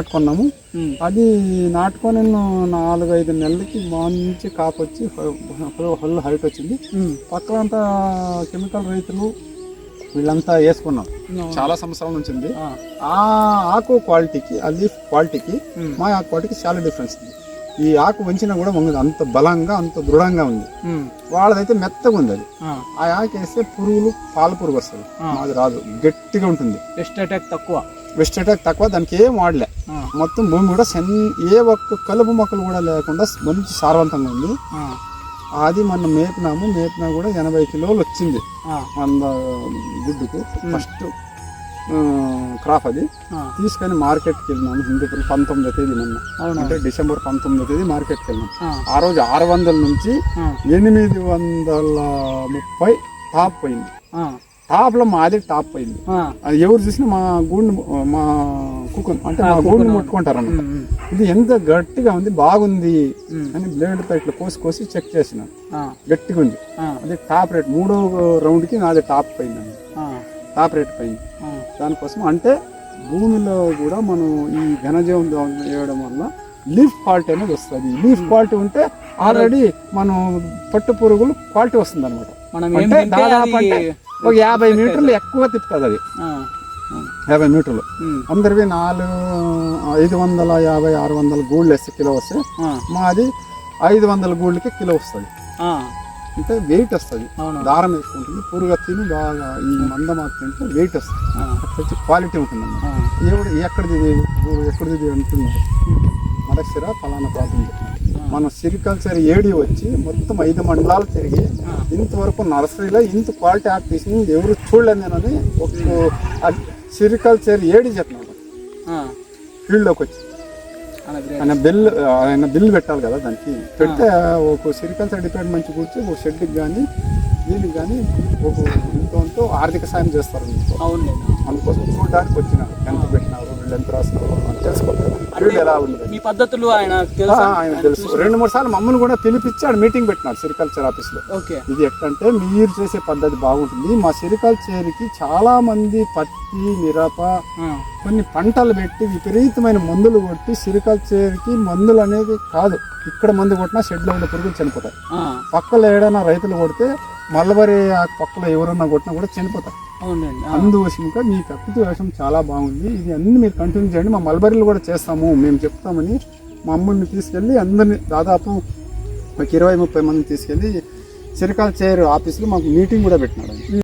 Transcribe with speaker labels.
Speaker 1: నాటుకున్నాము. అది నాటుకొని 4-5 నెలలకి మంచి కాపు వచ్చి ఫుల్ హైట్ వచ్చింది. పక్కనంతా కెమికల్ రైతులు వీళ్ళంతా వేసుకున్నాం. చాలా సంవత్సరాల నుంచి ఉంది. ఆ ఆకు క్వాలిటీకి, ఆ లీఫ్ క్వాలిటీకి మా ఆకు క్వాలిటీకి చాలా డిఫరెన్స్ ఉంది. ఈ ఆకు వంచినా కూడా వంగదు, అంత బలంగా అంత దృఢంగా ఉంది. వాళ్ళదైతే మెత్తగా ఉంది. అది ఆ ఆకు వేస్తే పురుగులు పాల పురుగు వస్తుంది, మాది రాదు, గట్టిగా ఉంటుంది.
Speaker 2: వెస్ట్ అటాక్ తక్కువ, దానికి ఏం వాడలే. మొత్తం భూమి కూడా ఏ ఒక్క కలుపు మొక్కలు కూడా లేకుండా మంచి సారవంతంగా ఉంది. అది మనం మేపినా కూడా 80 కిలోలు వచ్చింది మన గుడ్డుకు. ఫస్ట్ క్రాప్ అది తీసుకొని మార్కెట్కి వెళ్ళినాము. హిందూపురం 19వ తేదీ మొన్న, అంటే డిసెంబర్ 19వ తేదీ మార్కెట్కి వెళ్ళినాం. ఆ రోజు 600 నుంచి 830 టాప్ పోయింది. టాప్ లో మాది టాప్ పోయింది. అది ఎవరు చూసినా మా కుక్కను అంటే మా గూడుని ముట్టుకుంటారు అన్నమాట. ఇది ఎంత గట్టిగా ఉంది, బాగుంది అని బ్లేడ్ తో ఇట్లా కోసి చెక్ చేసిన, గట్టిగా ఉంది. అది టాప్ రేట్ 3వ రౌండ్ కి నాది టాప్ పోయిందండి, టాప్ రేట్ పోయింది. దానికోసం అంటే భూమిలో కూడా మనం ఈ ఘనజీవం వేయడం వల్ల లీఫ్ క్వాలిటీ అనేది వస్తుంది. లీఫ్ క్వాలిటీ ఉంటే ఆల్రెడీ మనం పట్టు పురుగులు క్వాలిటీ వస్తుంది అనమాట. అంటే దాదాపు అంటే ఒక 50 మీటర్లు ఎక్కువ తిప్పుతుంది అది. 50 మీటర్లు అందరివి 550-600 గూళ్ళు వేస్తే కిలో వస్తే మాది 500 గూళ్ళకి కిలో వస్తుంది. అంటే వెయిట్ వస్తుంది, దారం వేసుకుంటుంది, పురుగు తిని బాగా ఈ మందమాకు తింటే వెయిట్ వస్తుంది, వచ్చి క్వాలిటీ ఉంటుంది అన్నమాట. ఎక్కడిది అంటున్నారు మడక్సిర ఫలానా ప్రాంతం. మన సిరికల్చర్ ఏడి వచ్చి మొత్తం 5 మండలాలు తిరిగి ఇంతవరకు నర్సరీలో ఇంత క్వాలిటీ యాప్ తీసింది ఎవరు చూడలేదు నేనని ఒక సిరికల్చర్ ఏడి చెప్పినాడు ఫీల్డ్లోకి వచ్చి. ఆయన బిల్లు పెట్టాలి కదా, దానికి పెడితే ఒక సిరికల్చర్ డిపార్ట్మెంట్ కూర్చి ఒక షెడ్కి కానీ దీనికి కానీ ఒక ఇంతో ఆర్థిక సాయం చేస్తారు. అందుకోసం చూడడానికి వచ్చినారు, ఎంత పెట్టినారు, వీళ్ళు ఎంత రాస్తున్నారు అని తెలుసుకోవాలి. ఎలా ఉంది మీ పద్ధతులు ఆయన
Speaker 1: తెలుసు. 2-3 సార్లు మమ్మల్ని కూడా పిలిపించి ఆడ మీటింగ్ పెట్టినాడు సిరికల్చర్ ఆఫీస్ లో. ఇది ఎట్లంటే మీరు చేసే పద్ధతి బాగుంటుంది, మా సిరికల్చర్ కి చాలా మంది పత్తి, మిరప కొన్ని పంటలు పెట్టి విపరీతమైన మందులు కొట్టి, సిరికల్చర్ కి మందులు అనేది కాదు, ఇక్కడ మందు కొట్టినా షెడ్లో ఉండే పురుగులు చనిపోతాయి. పక్కలో ఏడైనా రైతులు కొడితే మల్బరీ పక్కలో ఎవరన్నా కొట్టినా కూడా చనిపోతాయి. అందుకోసం మీ ప్రకృతి వ్యవసాయం చాలా బాగుంది, ఇది అన్ని మీరు కంటిన్యూ చేయండి, మా మల్బరీలు కూడా చేస్తాము మేము చెప్తామని మా అమ్మని తీసుకెళ్ళి అందరినీ దాదాపు 20-30 మందిని తీసుకెళ్ళి సిరికల్చర్ ఆఫీసులో మాకు మీటింగ్ కూడా పెట్టినాడు.